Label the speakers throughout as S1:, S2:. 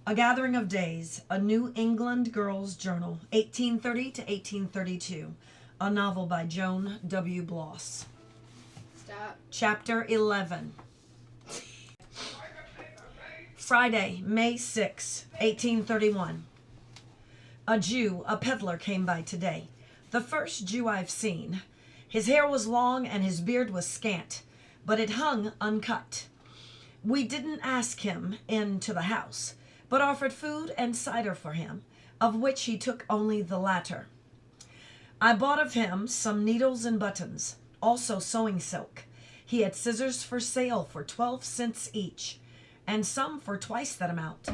S1: A Gathering of Days, a New England Girl's Journal, 1830 to 1832. A novel by Joan W. Blos.
S2: Stop.
S1: Chapter 11. Friday, May 6, 1831. A Jew, a peddler, came by today. The first Jew I've seen. His hair was long and his beard was scant, but it hung uncut. We didn't ask him into the house, but offered food and cider for him, of which he took only the latter. I bought of him some needles and buttons, also sewing silk. He had scissors for sale for 12 cents each, and some for twice that amount.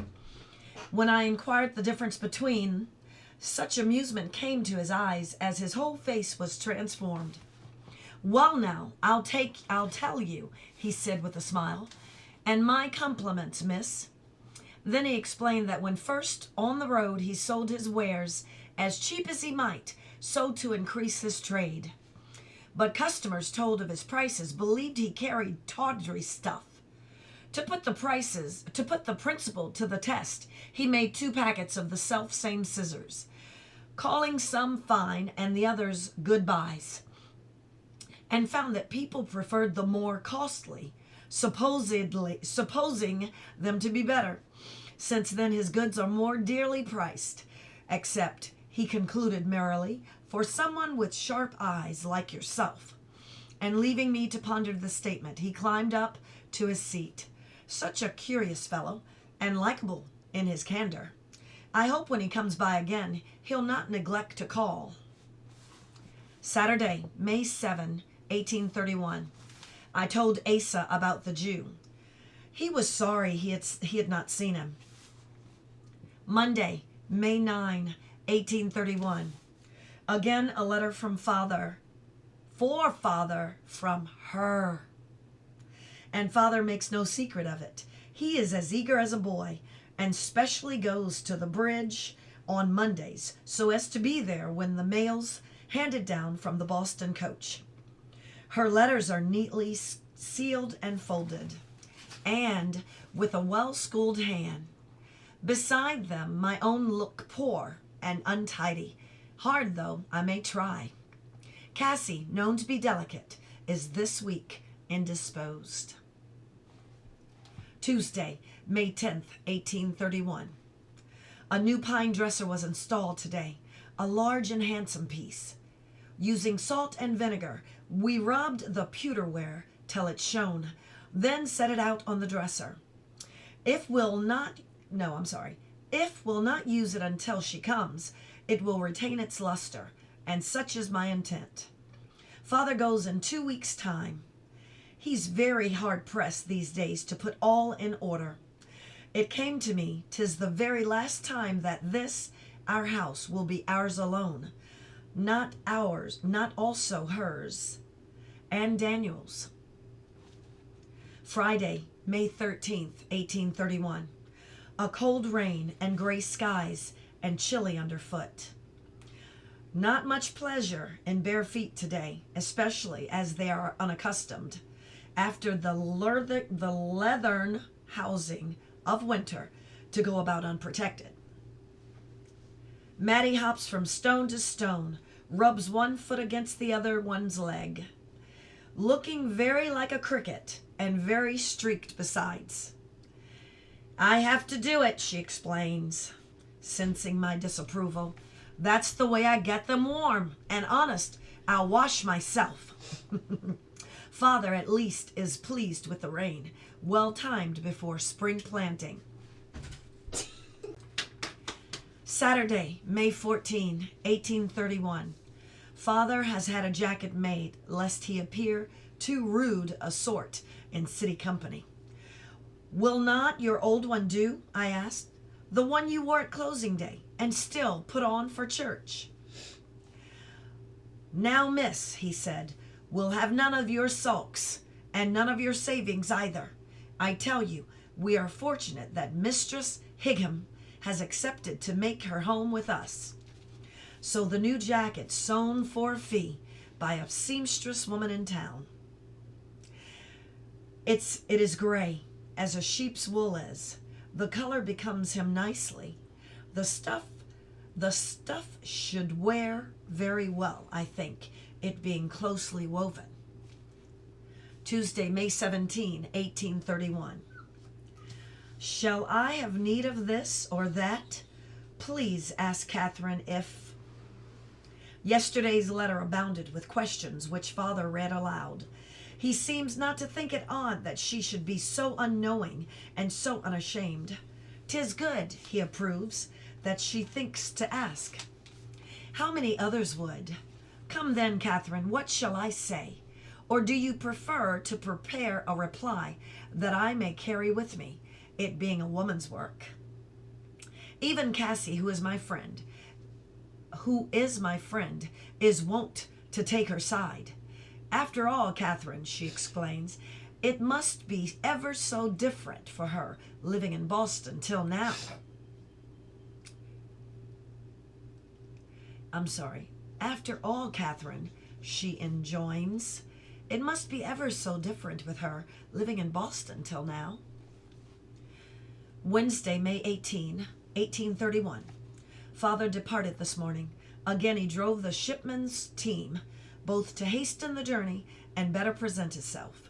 S1: When I inquired the difference between, such amusement came to his eyes as his whole face was transformed. "Well now, I'll tell you," he said with a smile, "and my compliments, miss." Then he explained that when first on the road he sold his wares as cheap as he might, so to increase his trade. But customers told of his prices believed he carried tawdry stuff. To put the principle to the test, he made 2 packets of the self-same scissors, calling some fine and the others good buys, and found that people preferred the more costly, supposing them to be better, since then his goods are more dearly priced, except, he concluded merrily, for someone with sharp eyes like yourself. And leaving me to ponder the statement, he climbed up to his seat. Such a curious fellow, and likable in his candor. I hope when he comes by again, he'll not neglect to call. Saturday, May 7, 1831. I told Asa about the Jew. He was sorry he had not seen him. Monday, May 9, 1831. Again a letter from Father. For Father from her. And Father makes no secret of it. He is as eager as a boy, and specially goes to the bridge on Mondays so as to be there when the mail's handed down from the Boston coach. Her letters are neatly sealed and folded, and with a well-schooled hand. Beside them, my own look poor and untidy. Hard though, I may try. Cassie, known to be delicate, is this week indisposed. Tuesday, May 10th, 1831. A new pine dresser was installed today, a large and handsome piece. Using salt and vinegar, we rubbed the pewterware till it shone, then set it out on the dresser. If we'll not use it until she comes, it will retain its luster, and such is my intent. Father goes in 2 weeks' time. He's very hard-pressed these days to put all in order. It came to me, 'tis the very last time that this, our house, will be ours alone. Not ours, not also hers, and Daniel's. Friday, May 13th, 1831. A cold rain and gray skies and chilly underfoot. Not much pleasure in bare feet today, especially as they are unaccustomed, after the leathern housing of winter, to go about unprotected. Mattie hops from stone to stone, rubs one foot against the other one's leg, looking very like a cricket and very streaked besides. "I have to do it," she explains, sensing my disapproval. "That's the way I get them warm, and honest, I'll wash myself." Father, at least, is pleased with the rain, well timed before spring planting. Saturday, May 14, 1831. Father has had a jacket made, lest he appear too rude a sort in city company. "Will not your old one do?" I asked. "The one you wore at closing day, and still put on for church?" "Now, miss," he said, "we'll have none of your sulks, and none of your savings either. I tell you, we are fortunate that Mistress Higham has accepted to make her home with us." So the new jacket sewn for a fee by a seamstress woman in town. It is gray, as a sheep's wool is, The color becomes him nicely. The stuff the stuff should wear very well, I think, it being closely woven. Tuesday, May 17, 1831. Shall I have need of this or that? Please ask Catherine if... Yesterday's letter abounded with questions which father read aloud. He seems not to think it odd that she should be so unknowing and so unashamed. 'Tis good, he approves, that she thinks to ask. How many others would? Come then, Catherine, what shall I say? Or do you prefer to prepare a reply that I may carry with me, it being a woman's work? Even Cassie, who is my friend, is wont to take her side. After all, Catherine, she explains, it must be ever so different for her living in Boston till now. After all, Catherine, she enjoins, it must be ever so different with her living in Boston till now. Wednesday, May 18, 1831. Father departed this morning. Again he drove the shipman's team, both to hasten the journey and better present himself.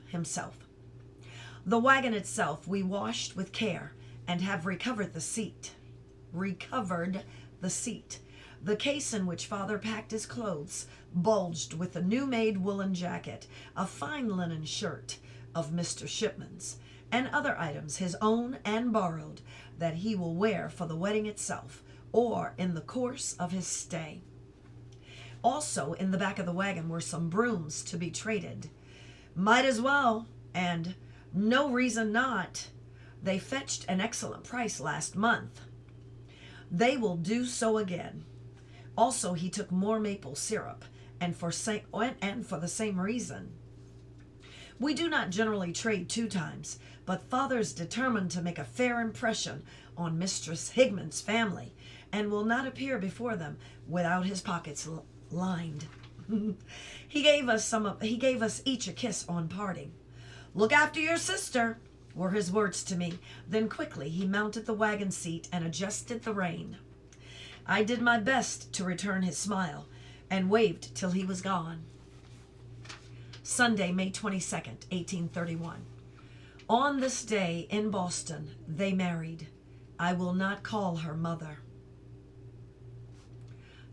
S1: The wagon itself we washed with care and have recovered the seat. The case in which father packed his clothes bulged with a new-made woolen jacket, a fine linen shirt of Mr. Shipman's, and other items, his own and borrowed, that he will wear for the wedding itself or in the course of his stay. Also in the back of the wagon were some brooms to be traded. Might as well, and no reason not. They fetched an excellent price last month. They will do so again. Also, he took more maple syrup, and for the same reason. We do not generally trade 2 times, but father's determined to make a fair impression on Mistress Higman's family, and will not appear before them without his pockets lined. He gave us each a kiss on parting. Look after your sister, were his words to me. Then quickly he mounted the wagon seat and adjusted the rein. I did my best to return his smile, and waved till he was gone. Sunday, May 22nd, 1831. On this day in Boston they married. I will not call her mother.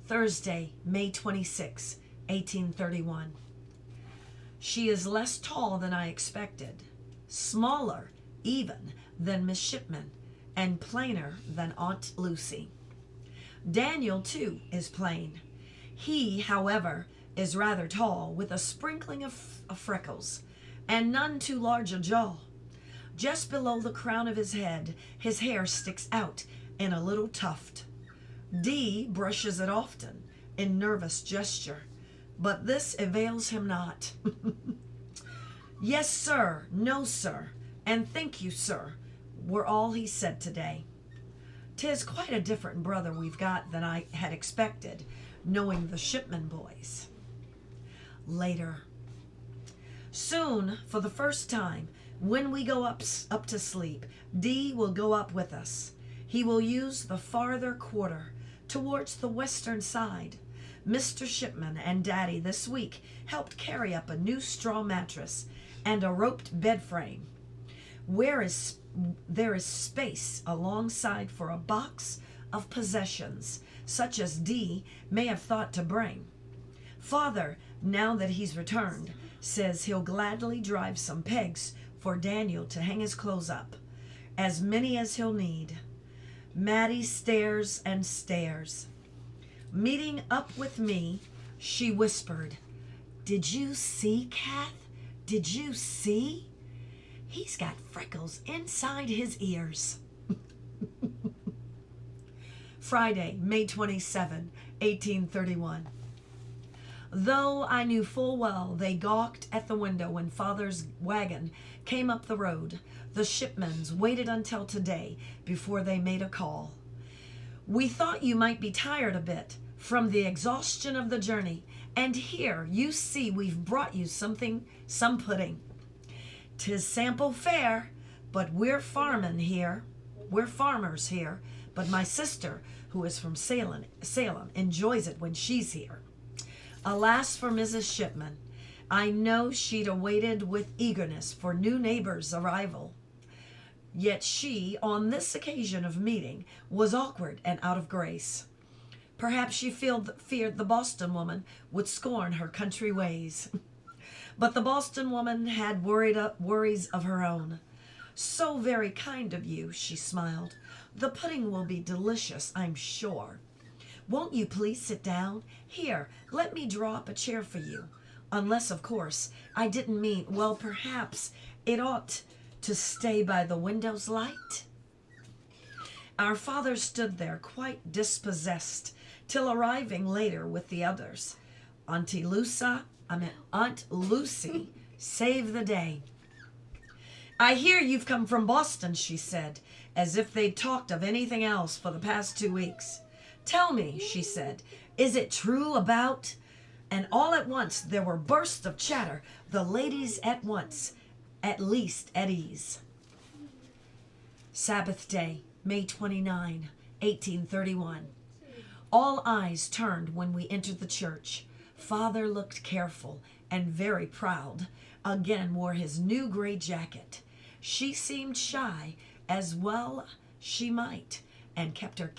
S1: Thursday, May 26, 1831. She is less tall than I expected, smaller even than Miss Shipman, and plainer than Aunt Lucy. Daniel, too, is plain. He, however, is rather tall, with a sprinkling of freckles, and none too large a jaw. Just below the crown of his head, his hair sticks out in a little tuft. D brushes it often, in nervous gesture, but this avails him not. Yes, sir, no, sir, and thank you, sir, were all he said today. 'Tis quite a different brother we've got than I had expected, knowing the Shipman boys. Later. Soon, for the first time, when we go up to sleep, D will go up with us. He will use the farther quarter, towards the western side. Mr. Shipman and Daddy this week helped carry up a new straw mattress and a roped bed frame. There is space alongside for a box of possessions, such as D may have thought to bring. Father, now that he's returned, says he'll gladly drive some pegs for Daniel to hang his clothes up, as many as he'll need. Maddie stares and stares. Meeting up with me, she whispered, "Did you see, Kath? Did you see? He's got freckles inside his ears." Friday, May 27, 1831. Though I knew full well they gawked at the window when father's wagon came up the road, the Shipmans waited until today before they made a call. "We thought you might be tired a bit from the exhaustion of the journey, and here you see we've brought you some pudding. 'Tis sample fare, but we're farmin' here." We're farmers here, but my sister, who is from Salem, enjoys it when she's here. Alas for Mrs. Shipman. I know she'd awaited with eagerness for new neighbors' arrival. Yet she, on this occasion of meeting, was awkward and out of grace. Perhaps she feared the Boston woman would scorn her country ways. But the Boston woman had worries of her own. So very kind of you, she smiled. The pudding will be delicious, I'm sure. Won't you please sit down? Here, let me draw up a chair for you. Unless, of course, I didn't mean, well, perhaps it ought to stay by the window's light. Our father stood there quite dispossessed, till arriving later with the others. Aunt Lucy saved the day. I hear you've come from Boston, she said, as if they'd talked of anything else for the past 2 weeks. Tell me, she said, is it true about... And all at once there were bursts of chatter, the ladies at least at ease. Sabbath day, May 29, 1831. All eyes turned when we entered the church. Father looked careful and very proud, again wore his new gray jacket. She seemed shy, as well she might, and kept her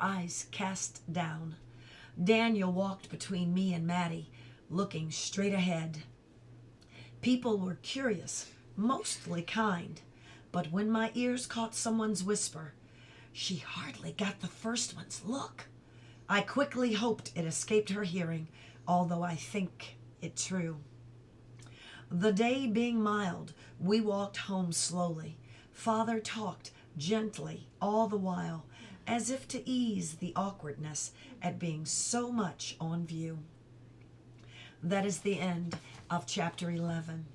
S1: eyes cast down. Daniel walked between me and Maddie, looking straight ahead. People were curious, mostly kind, but when my ears caught someone's whisper, she hardly got the first one's look. I quickly hoped it escaped her hearing, although I think it true. The day being mild, we walked home slowly. Father talked gently all the while, as if to ease the awkwardness at being so much on view. That is the end of chapter 11.